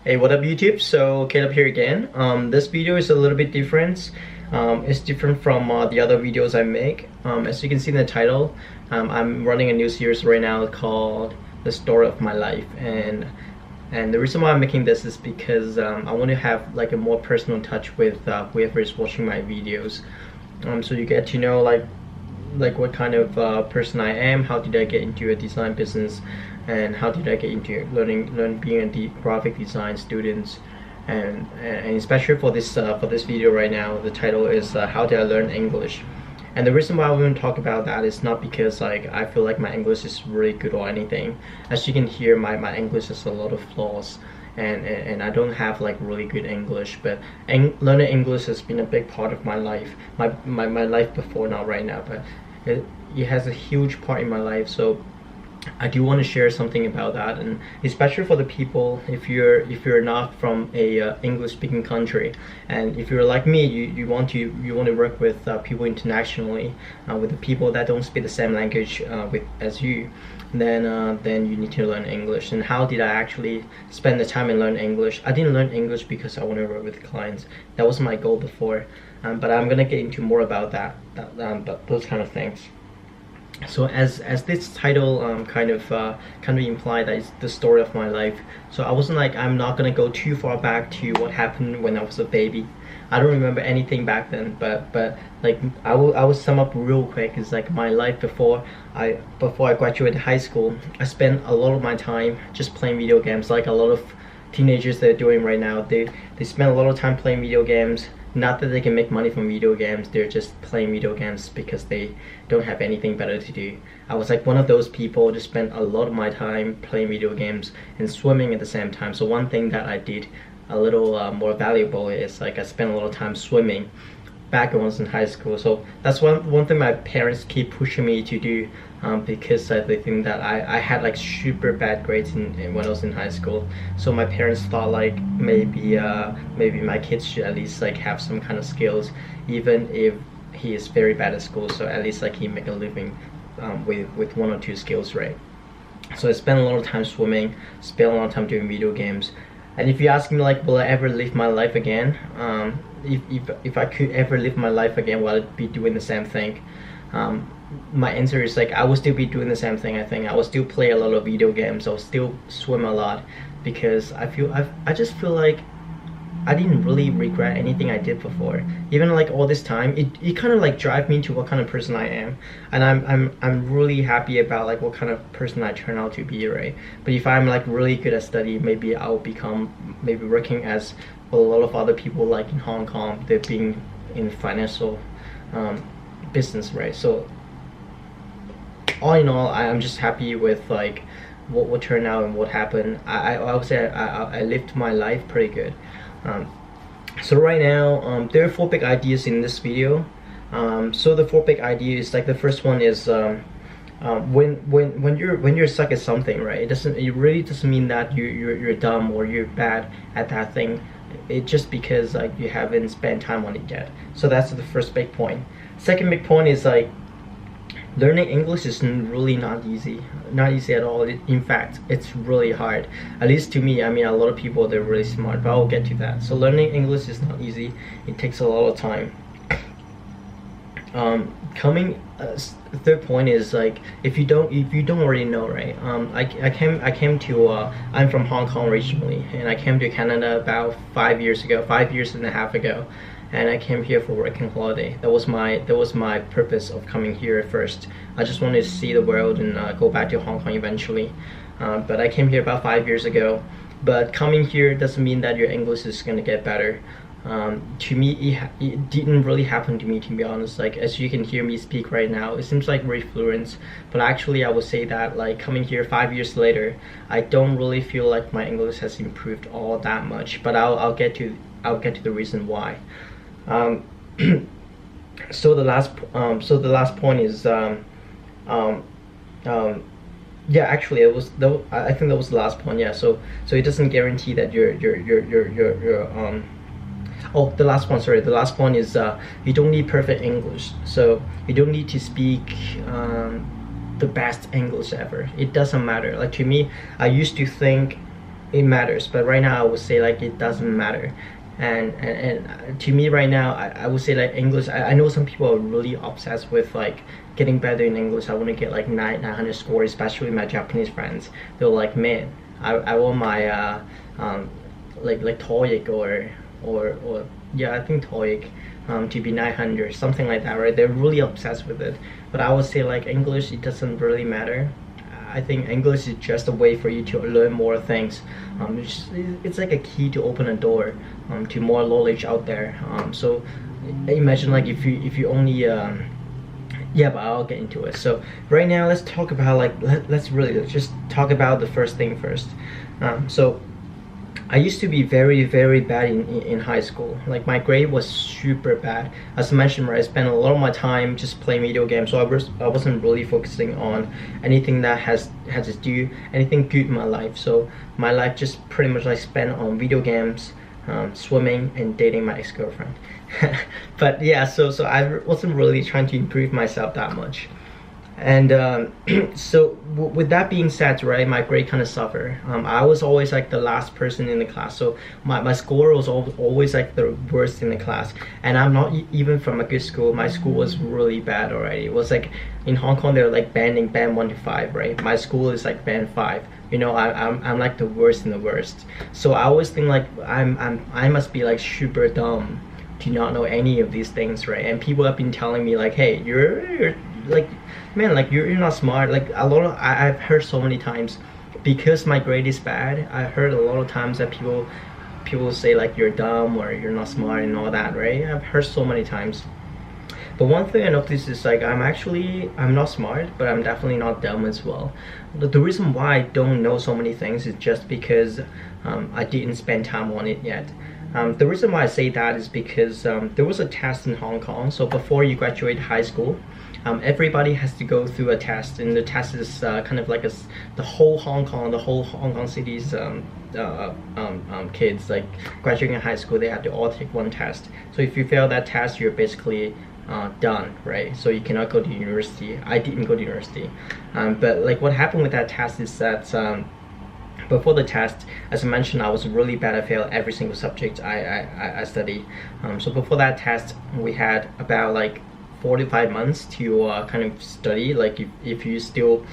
Hey, what up YouTube? So Caleb here again. This video is a little bit different. It's different from the other videos I make. As you can see in the title, I'm running a new series right now called The Story of My Life, and the reason why I'm making this is because I want to have like a more personal touch with whoever is watching my videos. So you get to know like what kind of person I am, how did I get into a design business, and how did I get into learn being a graphic design student, and especially for this video right now, the title is how did I learn English. And the reason why I want to talk about that is not because like I feel like my English is really good or anything. As you can hear, my English has a lot of flaws, and I don't have like really good English, but learning English has been a big part of my life, my life before, not right now, but it has a huge part in my life. So I do want to share something about that, and especially for the people, if you're not from a English speaking country, and if you're like me, you want to work with people internationally, with the people that don't speak the same language as you, then you need to learn English. And how did I actually spend the time and learn English? I didn't learn English because I want to work with clients. That was my goal before, but I'm gonna get into more about that but those kind of things. So as this title kind of imply that it's the story of my life. So I'm not gonna go too far back to what happened when I was a baby. I don't remember anything back then, but like I will sum up real quick. It's like my life before I graduated high school. I spent a lot of my time just playing video games, like a lot of teenagers that are doing right now. They spend a lot of time playing video games. Not that they can make money from video games, they're just playing video games because they don't have anything better to do. I was like one of those people, just spent a lot of my time playing video games and swimming at the same time. So one thing that I did a little more valuable is like I spent a lot of time swimming back when I was in high school. So that's one thing my parents keep pushing me to do, because they think that I had like super bad grades when I was in high school. So my parents thought like maybe my kids should at least like have some kind of skills, even if he is very bad at school. So at least like he make a living with one or two skills, right? So I spent a lot of time swimming, spent a lot of time doing video games. And if you ask me like will I ever live my life again, if I could ever live my life again, will I be doing the same thing? My answer is like I will still be doing the same thing. I think I will still play a lot of video games, I will still swim a lot, because I just feel like I didn't really regret anything I did before. Even like all this time, it kind of like drive me to what kind of person I am, and I'm really happy about like what kind of person I turn out to be, right? But if I'm like really good at study, maybe I'll become working as a lot of other people like in Hong Kong, they're being in financial business, right? So all in all, I'm just happy with like what turned out and what happened. I would say I lived my life pretty good. So right now, there are 4 big ideas in this video. So the 4 big ideas, like the first one is when you're stuck at something, right? It really doesn't mean that you're dumb or you're bad at that thing. It's just because like you haven't spent time on it yet. So that's the first big point. Second big point is like learning English is really not easy at all. In fact, it's really hard, at least to me. I mean, a lot of people, they're really smart, but I'll get to that. So learning English is not easy. It takes a lot of time. Third point is like if you don't already know, right? I came to I'm from Hong Kong originally, and I came to Canada about 5 years and a half ago, and I came here for working holiday. That was my purpose of coming here at first. I just wanted to see the world and go back to Hong Kong eventually. But I came here about 5 years ago. But coming here doesn't mean that your English is gonna get better. To me, it didn't really happen to me, to be honest. Like as you can hear me speak right now, it seems like very fluent, but actually I would say that like coming here 5 years later, I don't really feel like my English has improved all that much. But I'll get to the reason why. So the last point is yeah, actually I think that was the last point. Yeah, so it doesn't guarantee that you're oh, the last one, sorry. The last one is you don't need perfect English. So you don't need to speak the best English ever. It doesn't matter. Like to me, I used to think it matters. But right now I would say like it doesn't matter. And to me right now, I would say like English, I know some people are really obsessed with like getting better in English. I want to get like 900 score, especially my Japanese friends. They're like, man, I want my like TOEIC or yeah, I think TOEIC to be 900, something like that, right? They're really obsessed with it. But I would say like English, it doesn't really matter. I think English is just a way for you to learn more things. It's like a key to open a door to more knowledge out there. So imagine like if you only yeah, but I'll get into it. So right now let's talk about like let's just talk about the first thing first. So I used to be very bad in high school. Like my grade was super bad. As I mentioned, right, I spent a lot of my time just playing video games, so I wasn't really focusing on anything that has to do anything good in my life. So my life just pretty much like spent on video games, swimming, and dating my ex-girlfriend. But yeah, so I wasn't really trying to improve myself that much. And so with that being said, right, my grade kind of suffered. I was always like the last person in the class, so my score was always like the worst in the class. And I'm not even from a good school. My school was really bad already. It was like in Hong Kong they're like banning band 1 to 5, right? My school is like band 5. You know, I'm like the worst in the worst. So I always think like I must be like super dumb to not know any of these things, right? And people have been telling me like, hey, you're like, man, like you're not smart. Like a lot of I've heard so many times, because my grade is bad, I heard a lot of times that people say like you're dumb or you're not smart and all that, right? I've heard so many times. But one thing I noticed is like I'm not smart, but I'm definitely not dumb as well. The reason why I don't know so many things is just because I didn't spend time on it yet. The reason why I say that is because there was a test in Hong Kong. So before you graduate high school, everybody has to go through a test, and the test is kind of like the whole Hong Kong city's kids, like graduating high school, they have to all take one test. So if you fail that test, you're basically done, right? So you cannot go to university. I didn't go to university, but like what happened with that test is that before the test, as I mentioned, I was really bad. I failed every single subject I studied. So before that test, we had about like 4 to 5 months to kind of study. Like if you still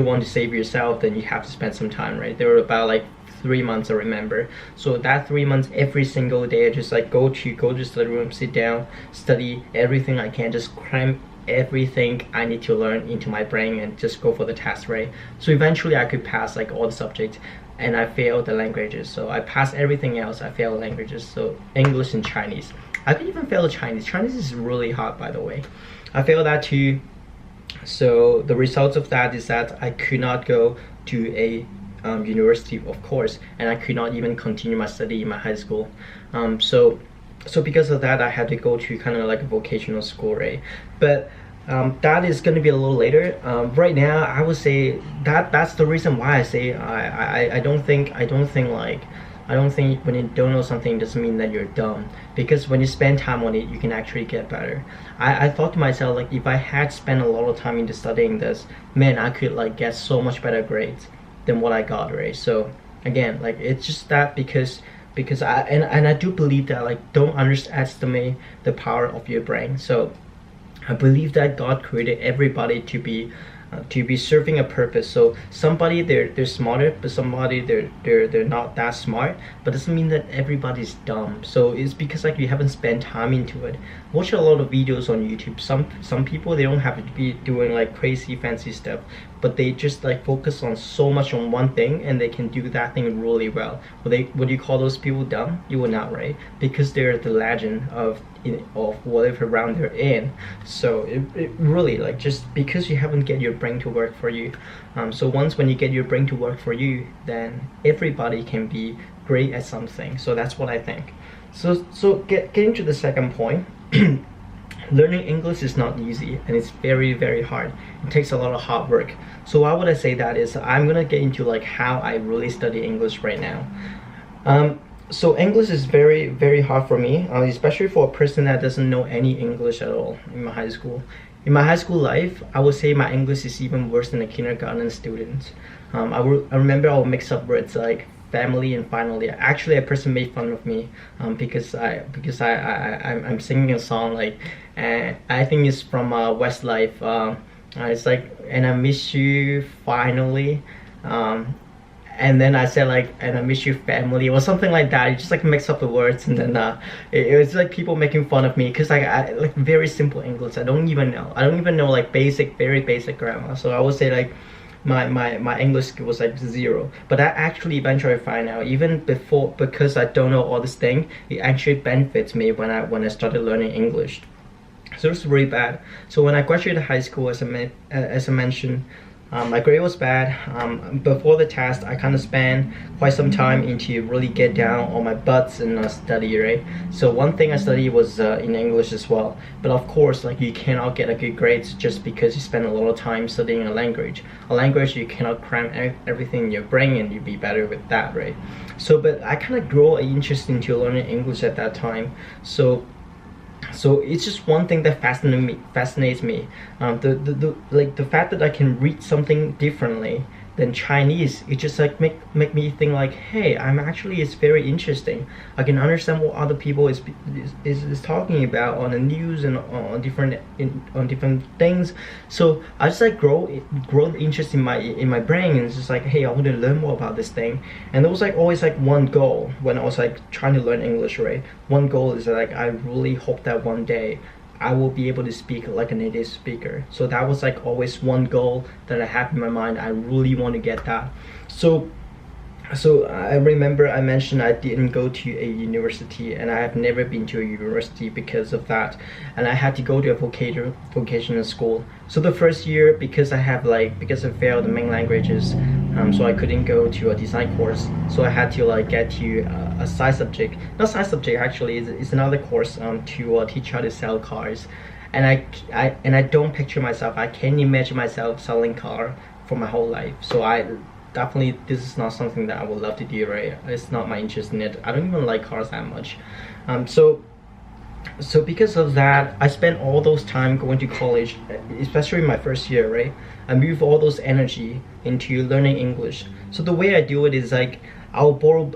want to save yourself, then you have to spend some time, right? There were about like 3 months, I remember. So that 3 months, every single day, I just like go to study room, sit down, study everything I can, just cram everything I need to learn into my brain and just go for the test, right? So eventually I could pass like all the subjects, and I failed the languages. So I passed everything else, I failed languages, so English and Chinese. I could even fail Chinese. Chinese is really hard, by the way. I failed that too. So the result of that is that I could not go to a university, of course, and I could not even continue my study in my high school. So because of that, I had to go to kind of like a vocational school, right? But that is going to be a little later. Right now, I would say that's the reason why I say I don't think when you don't know something doesn't mean that you're dumb, because when you spend time on it, you can actually get better. I thought to myself, like, if I had spent a lot of time into studying this, man, I could like get so much better grades than what I got, right? So again, like, it's just that because I do believe that, like, don't underestimate the power of your brain. So I believe that God created everybody to be serving a purpose. So somebody they're smarter, but somebody they're not that smart, but doesn't mean that everybody's dumb. So it's because like you haven't spent time into it. Watch a lot of videos on YouTube. Some people, they don't have to be doing like crazy fancy stuff, but they just like focus on so much on one thing, and they can do that thing really well. Would you call those people dumb? You would not, right? Because they're the legend of whatever round they're in. So it really, like, just because you haven't get your brain to work for you. So when you get your brain to work for you, then everybody can be great at something. So that's what I think. So getting to the second point. Learning English is not easy, and it's very hard. It takes a lot of hard work. So why would I say that is I'm gonna get into like how I really study English right now. So English is very hard for me, especially for a person that doesn't know any English at all in my high school. In my high school life, I would say my English is even worse than a kindergarten student. I remember I would mix up words like family, and finally. Actually, a person made fun of me because I'm singing a song like, I think it's from Westlife. It's like, and I miss you finally. And then I said like, and I miss you family, or something like that. You just like mix up the words, and then it was like people making fun of me because I like very simple English. I don't even know like very basic grammar. So I would say like my English skill was like 0. But I actually eventually find out, even before, because I don't know all this thing, it actually benefits me when I started learning English. So it's really bad. So when I graduated high school, as I mentioned, my grade was bad. Before the test, I kind of spent quite some time into really get down on my butts and study, right? So one thing I studied was in English as well. But of course, like, you cannot get a good grade just because you spend a lot of time studying a language. A language, you cannot cram everything in your brain and you'd be better with that, right? So, but I kind of grew an interest into learning English at that time. So it's just one thing that fascinates me. The fact that I can read something differently than Chinese, it just like make me think like, hey, it's very interesting. I can understand what other people is talking about on the news and on different things. So I just like grow the interest in my brain, and it's just like, hey, I want to learn more about this thing. And there was like always like one goal when I was like trying to learn English, right? One goal is like, I really hope that one day I will be able to speak like a native speaker. So that was like always one goal that I have in my mind. I really want to get that. So I remember I mentioned I didn't go to a university, and I have never been to a university because of that, and I had to go to a vocational school. So the first year, because I failed the main languages, so I couldn't go to a design course. So I had to like get to a side subject, not side subject actually, it's another course to teach how to sell cars. And I don't picture myself, I can't imagine myself selling car for my whole life. So definitely, this is not something that I would love to do, right? It's not my interest in it. I don't even like cars that much. So because of that, I spent all those time going to college, especially my first year, right? I moved all those energy into learning English. So the way I do it is like, I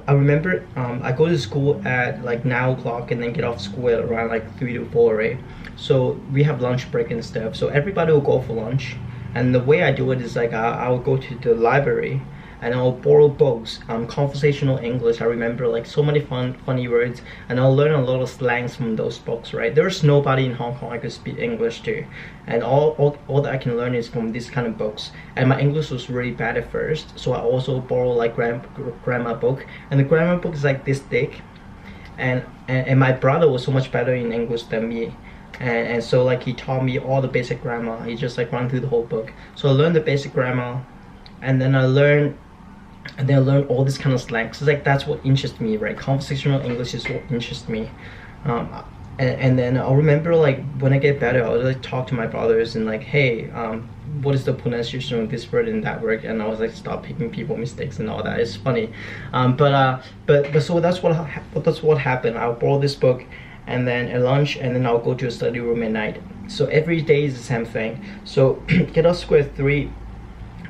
remember I go to school at like 9 o'clock and then get off school at around like 3 to 4, right? So we have lunch break and stuff. So everybody will go for lunch. And the way I do it is like, I'll go to the library and I'll borrow books, conversational English. I remember like so many funny words, and I'll learn a lot of slangs from those books, right? There's nobody in Hong Kong I could speak English to, and all that I can learn is from this kind of books. And my English was really bad at first, so I also borrow like grammar book, and the grammar book is like this thick, and my brother was so much better in English than me. And so like he taught me all the basic grammar. He just like ran through the whole book. So I learned the basic grammar, and then I learned all this kind of slang. So like that's what interests me, right? Conversational English is what interests me. And then I'll remember like when I get better, I'll like talk to my brothers and like, hey, what is the pronunciation of this word and that word? And I was like, stop picking people mistakes and all that. It's funny. But so that's what happened. I'll borrow this book, and then at lunch, and then I'll go to a study room at night. So every day is the same thing. So get off school at 3.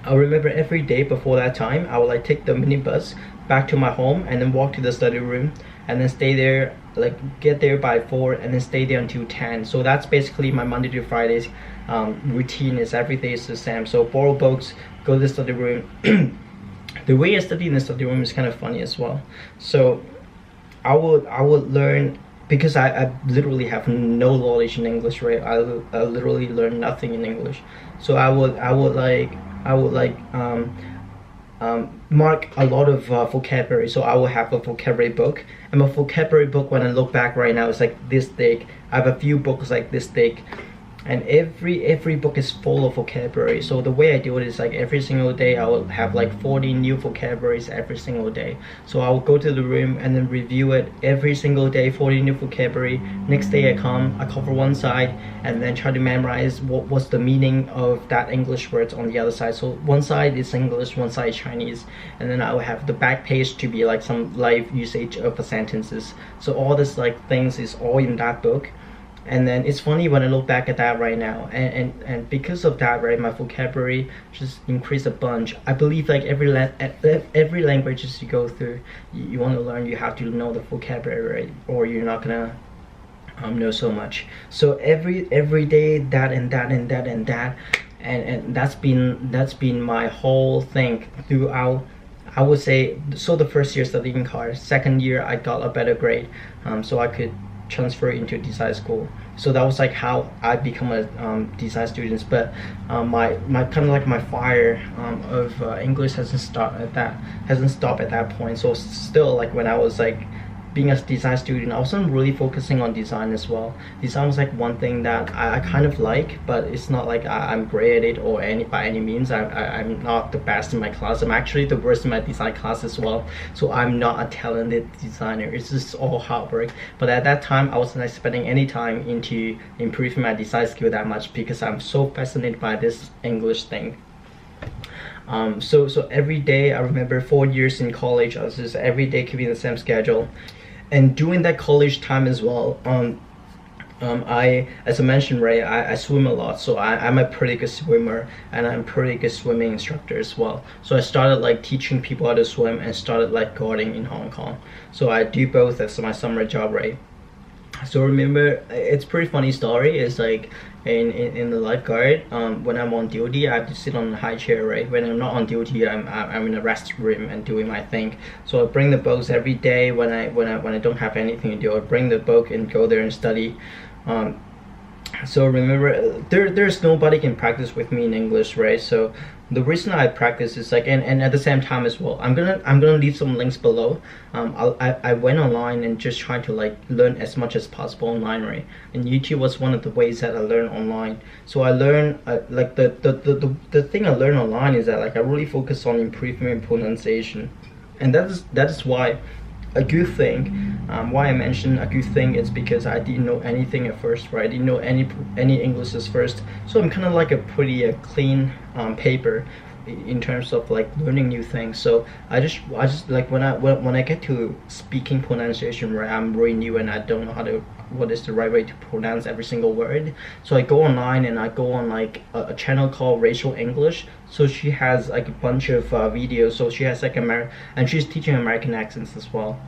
I remember every day before that time, I would like take the minibus back to my home and then walk to the study room and then stay there, like get there by 4 and then stay there until 10. So that's basically my Monday to Fridays routine. Is every day is the same. So borrow books, go to the study room. The way I study in the study room is kind of funny as well. So I would learn, because I literally have no knowledge in English, right? I literally learned nothing in English. So I would mark a lot of vocabulary. So I will have a vocabulary book, and my vocabulary book, when I look back right now, is like this thick. I have a few books like this thick, and every book is full of vocabulary. So the way I do it is like every single day I will have like 40 new vocabularies every single day. So I will go to the room and then review it every single day, 40 new vocabulary. Next day I cover one side and then try to memorize what's the meaning of that English words on the other side. So one side is English, one side is Chinese, and then I will have the back page to be like some live usage of the sentences. So all this like things is all in that book. And then it's funny when I look back at that right now, and because of that, right, my vocabulary just increased a bunch. I believe like every languages you go through, you want to learn, you have to know the vocabulary, right? Or you're not gonna know so much. So every day that and that and that and that, and that's been my whole thing throughout. I would say so. The first year studying car, second year I got a better grade, so I could transfer into design school. So that was like how I become a design student. But my kind of like my fire of English hasn't stopped at that point. So still, like when I was like being a design student, I wasn't really focusing on design as well. Design was like one thing that I kind of like, but it's not like I'm great at it or by any means. I'm not the best in my class. I'm actually the worst in my design class as well. So I'm not a talented designer. It's just all hard work. But at that time, I wasn't like spending any time into improving my design skill that much because I'm so fascinated by this English thing. So every day, I remember 4 years in college, I was just every day keeping the same schedule. And during that college time as well, as I mentioned, right, I swim a lot, so I'm a pretty good swimmer, and I'm a pretty good swimming instructor as well. So I started like teaching people how to swim and started lifeguarding in Hong Kong. So I do both as my summer job, right? So remember, it's pretty funny story. It's like in the lifeguard, when I'm on duty, I have to sit on the high chair, right? When I'm not on duty, I'm in a rest room and doing my thing. So I bring the books every day when I don't have anything to do. I bring the book and go there and study. So remember, there's nobody can practice with me in English, right? So the reason I practice is like, and at the same time as well, I'm gonna leave some links below. I went online and just tried to like learn as much as possible online, right? And YouTube was one of the ways that I learned online. So I learned like the thing I learned online is that like I really focus on improving my pronunciation, and that is why a good thing. Why I mentioned a good thing is because I didn't know anything at first, right? I didn't know any English at first, so I'm kind of like a pretty clean paper in terms of like learning new things. So I just like when I get to speaking pronunciation, right, I'm really new and I don't know what is the right way to pronounce every single word. So I go online and I go on like a channel called Rachel English. So she has like a bunch of videos. So she has like and she's teaching American accents as well.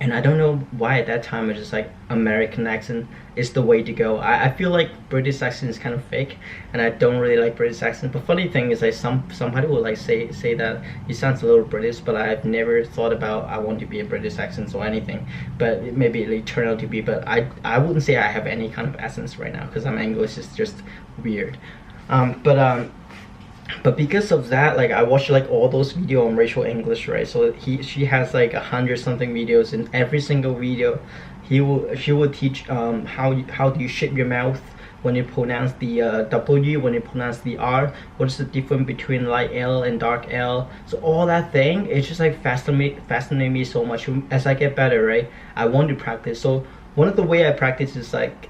And I don't know why at that time it's just like American accent is the way to go. I feel like British accent is kind of fake, and I don't really like British accent. But funny thing is like somebody will like say that it sounds a little British, but I've never thought about I want to be a British accent or anything. But maybe it turned out to be. But I wouldn't say I have any kind of accents right now because my English is just weird. But because of that, like I watched like all those videos on Rachel English, right? So she has like 100 something videos. In every single video she will teach how do you shape your mouth when you pronounce the W, when you pronounce the R, what is the difference between light L and dark L. So all that thing, it's just like fascinate me so much. As I get better, right, I want to practice. So one of the way I practice is like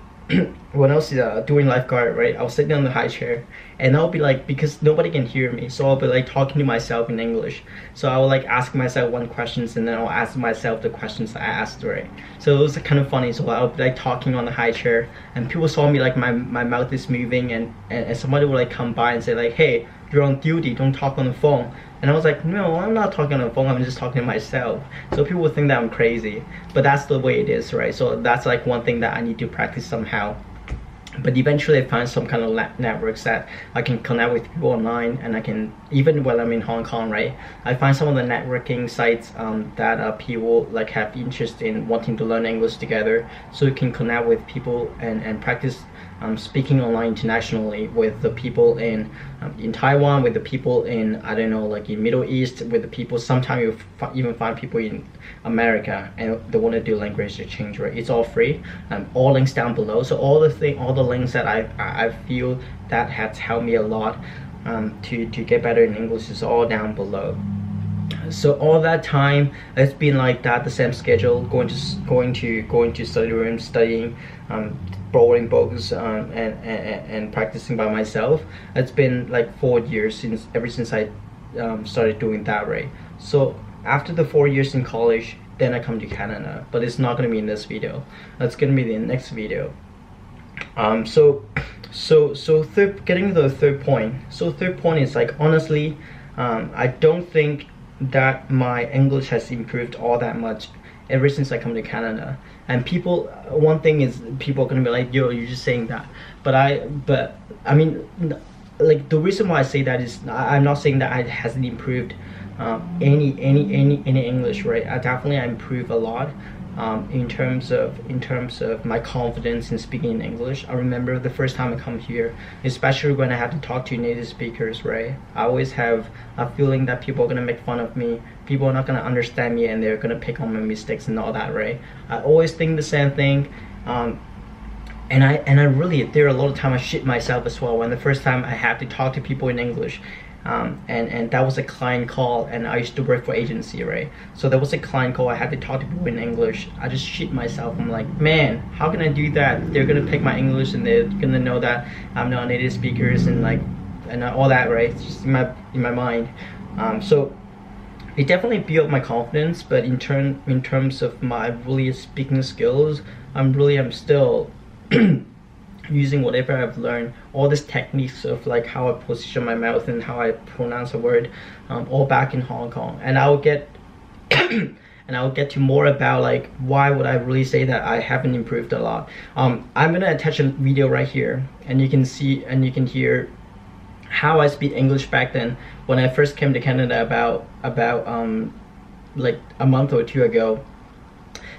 when I was doing lifeguard, right, I was sitting on the high chair and I'll be like, because nobody can hear me, so I'll be like talking to myself in English. So I will like ask myself one questions and then I'll ask myself the questions I asked, right? So it was kind of funny. So I'll be like talking on the high chair and people saw me like my mouth is moving, and somebody will like come by and say like, hey, you're on duty, don't talk on the phone. And I was like, no, I'm not talking on the phone, I'm just talking to myself. So people would think that I'm crazy, but that's the way it is, right? So that's like one thing that I need to practice somehow. But eventually I find some kind of networks that I can connect with people online, and I can, even when I'm in Hong Kong, right, I find some of the networking sites that people like have interest in wanting to learn English together, so you can connect with people and practice speaking online internationally with the people in Taiwan, with the people in, I don't know, like in Middle East, with the people, sometimes you even find people in America and they want to do language exchange, right? It's all free. All links down below. So all the links that I feel that has helped me a lot to get better in English is all down below. So all that time it's been like that, the same schedule, going to study room, studying, borrowing books, and practicing by myself. It's been like 4 years ever since I started doing that, right? So after the 4 years in college, then I come to Canada, but it's not going to be in this video. That's going to be the next video. Getting to the third point. So third point is like, honestly, I don't think that my English has improved all that much ever since I come to Canada. And people, one thing is people are gonna be like, yo, you're just saying that. But I mean, like the reason why I say that is I'm not saying that it hasn't improved any English, right? I definitely improved a lot. In terms of my confidence in speaking in English. I remember the first time I come here, especially when I have to talk to native speakers, right? I always have a feeling that people are gonna make fun of me, people are not gonna understand me, and they're gonna pick on my mistakes and all that, right? I always think the same thing. And I really, there are a lot of times I shit myself as well when the first time I had to talk to people in English. And that was a client call, and I used to work for agency, right? So there was a client call, I had to talk to people in English. I just shit myself. I'm like, man, how can I do that? They're gonna pick my English and they're gonna know that I'm not native speakers and like and all that, right? It's just in my mind. So it definitely built my confidence, but in terms of my really speaking skills, I'm still using whatever I've learned, all these techniques of like how I position my mouth and how I pronounce a word, all back in Hong Kong. And I'll get and I'll get to more about like why would I really say that I haven't improved a lot. I'm gonna attach a video right here, and you can see and you can hear how I speak English back then when I first came to Canada about like a month or two ago.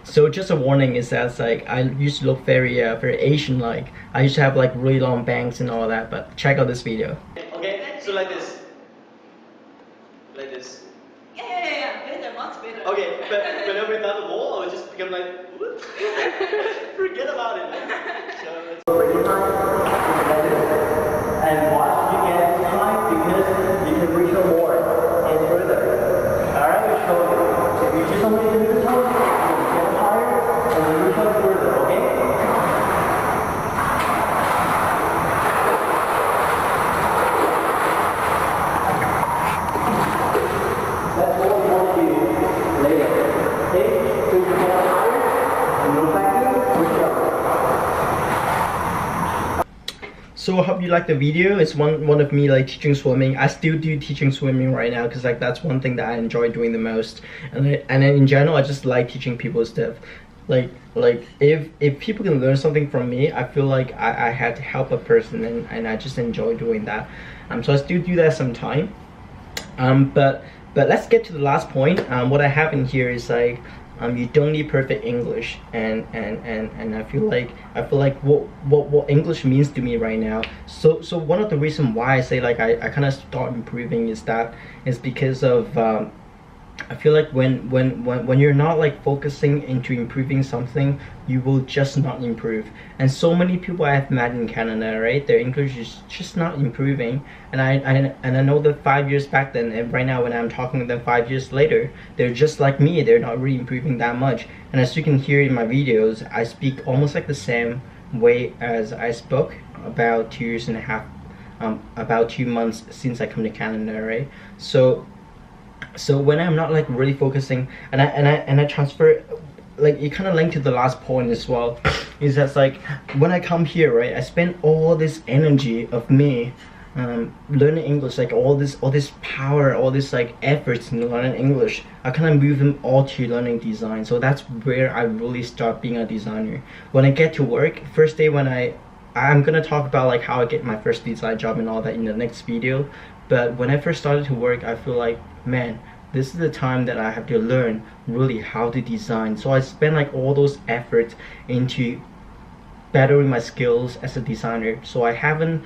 So just a warning is that like I used to look very Asian like. I used to have like really long bangs and all that, but check out this video. Okay, so like this. Like this. Yeah. Better, much better. Okay, but whenever without the ball, I would just become like, forget about it. So and watch you get time because you can reach more and further. Alright, we show you. If you just only do this one, further, okay? That's what we want to do later. Okay? So you get higher and go back in, push up. So I hope you like the video. It's one of me like teaching swimming. I still do teaching swimming right now because like that's one thing that I enjoy doing the most. And then in general, I just like teaching people stuff. Like if people can learn something from me, I feel like I had to help a person, and I just enjoy doing that. So I still do that sometime. But let's get to the last point. What I have in here is like you don't need perfect English, and I feel like what English means to me right now. So one of the reasons why I say like I kind of start improving is because of I feel like when you're not like focusing into improving something, you will just not improve. And so many people I have met in Canada, right, their English is just not improving. And I know that 5 years back then and right now when I'm talking to them 5 years later, they're just like me. They're not really improving that much. And as you can hear in my videos, I speak almost like the same way as I spoke about 2 years and a half, about 2 months since I come to Canada, right? So when I'm not like really focusing and I transfer, like it kind of linked to the last point as well, is that like when I come here, right, I spend all this energy of me learning English, like all this power, all this like efforts in learning English. I kind of move them all to learning design. So that's where I really start being a designer. When I get to work, first day when I'm gonna talk about like how I get my first design job and all that in the next video. But when I first started to work, I feel like, man, this is the time that I have to learn really how to design. So I spend like all those efforts into bettering my skills as a designer. So I haven't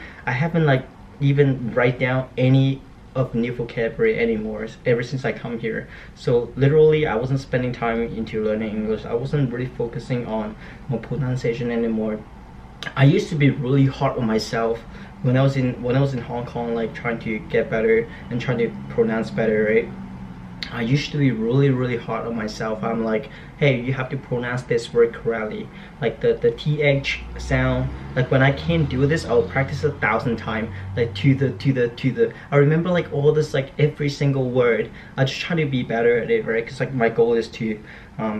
like even write down any of new vocabulary anymore ever since I come here. So literally I wasn't spending time into learning English. I wasn't really focusing on my pronunciation anymore. I used to be really hard on myself when I was in Hong Kong, like trying to get better and trying to pronounce better, right? I used to be really hard on myself. I'm like, hey, you have to pronounce this word correctly, like the th sound. Like when I can't do this, I'll practice 1,000 times, like to the I remember like all this, like every single word. I just try to be better at it, right? Because like my goal is to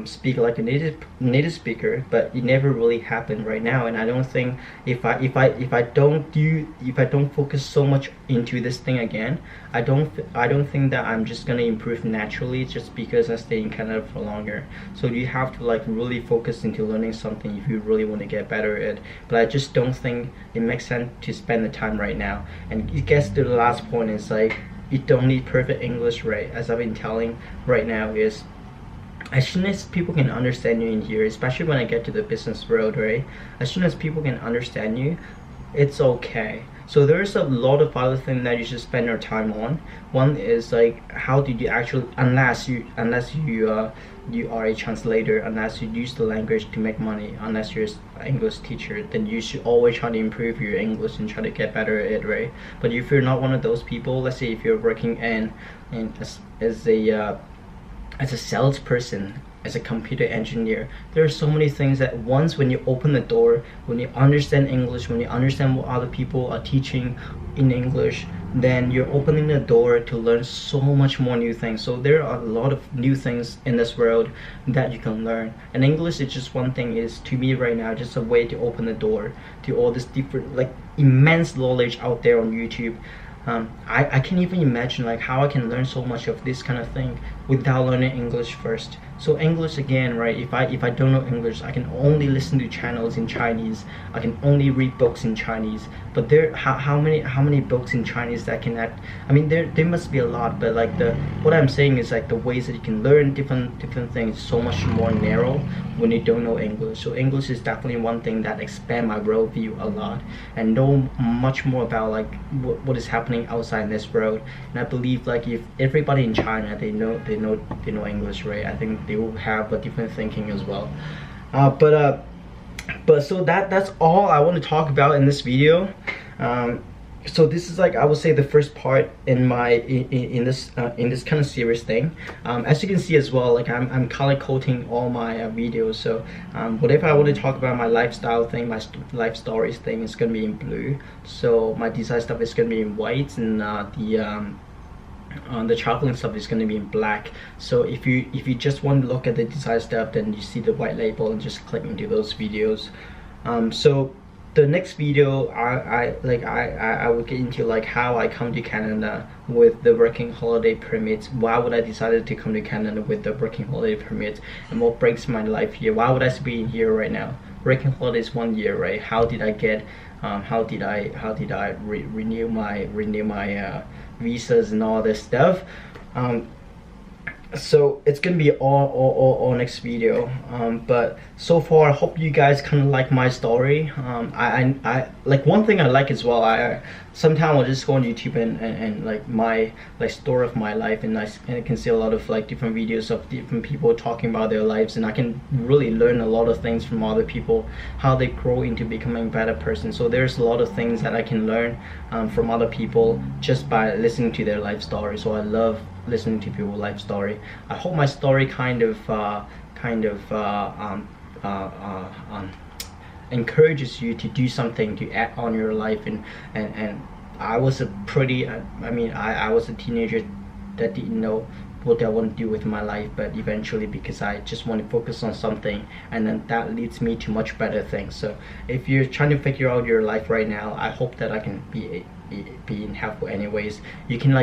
speak like a native speaker, but it never really happened right now. And I don't think if I don't focus so much into this thing again, I don't think that I'm just gonna improve naturally just because I stay in Canada for longer. So you have to like really focus into learning something if you really want to get better at it. But I just don't think it makes sense to spend the time right now. And it gets to the last point, is like you don't need perfect English, right? As I've been telling right now, is as soon as people can understand you in here, especially when I get to the business world, right? As soon as people can understand you, it's okay. So there's a lot of other things that you should spend your time on. One is like, how did you actually, unless you you are a translator, unless you use the language to make money, unless you're an English teacher, then you should always try to improve your English and try to get better at it, right? But if you're not one of those people, let's say if you're working as a salesperson, as a computer engineer, there are so many things that once when you open the door, when you understand English, when you understand what other people are teaching in English, then you're opening the door to learn so much more new things. So there are a lot of new things in this world that you can learn, and English is just one thing. Is to me right now just a way to open the door to all this different, like, immense knowledge out there on YouTube. I can't even imagine like how I can learn so much of this kind of thing without learning English first. So English again, right? If I don't know English, I can only listen to channels in Chinese. I can only read books in Chinese. But there, how many books in Chinese that can act? I mean, there must be a lot. But like what I'm saying is like the ways that you can learn different things so much more narrow when you don't know English. So English is definitely one thing that expand my worldview a lot and know much more about like what is happening outside this world. And I believe like if everybody in China they know English, right? I think they will have a different thinking as well. But so that's all I want to talk about in this video. So this is like, I would say, the first part in my in this kind of serious thing. As you can see as well, like I'm color coding all my videos. So whatever I want to talk about, my lifestyle thing, my life stories thing, is gonna be in blue. So my design stuff is gonna be in white, and the traveling stuff is going to be in black. So if you just want to look at the design stuff, then you see the white label and just click into those videos. So the next video I will get into like how I come to Canada with the working holiday permit. Why would I decided to come to Canada with the working holiday permit, and what breaks my life here? Why would I be in here right now? Working holiday is 1 year, right? How did I get how did I renew my visas and all this stuff? So it's gonna be all next video. But so far I hope you guys kind of like my story. I like, one thing I like as well, I sometimes I'll just go on YouTube and like my story of my life, and I can see a lot of like different videos of different people talking about their lives, and I can really learn a lot of things from other people, how they grow into becoming a better person. So there's a lot of things that I can learn from other people just by listening to their life story. So I love listening to people's life story. I hope my story kind of encourages you to do something to add on your life. And I was a pretty I was a teenager that didn't know what I want to do with my life, but eventually, because I just want to focus on something, and then that leads me to much better things. So if you're trying to figure out your life right now, I hope that I can be helpful anyways. You can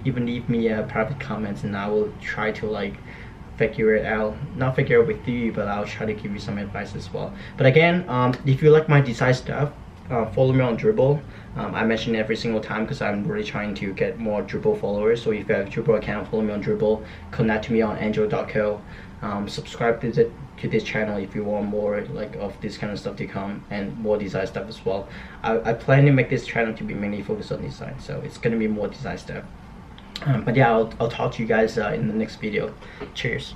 even leave me a private comments, and I will try to like figure it out, not figure it with you, but I'll try to give you some advice as well. But again, if you like my design stuff, follow me on Dribbble. I mention every single time because I'm really trying to get more Dribbble followers. So if you have a Dribbble account, follow me on Dribbble. Connect to me on angel.co. Subscribe to this channel if you want more like of this kind of stuff to come, and more design stuff as well. I plan to make this channel to be mainly focused on design, so it's gonna be more design stuff. But yeah, I'll talk to you guys in the next video. Cheers.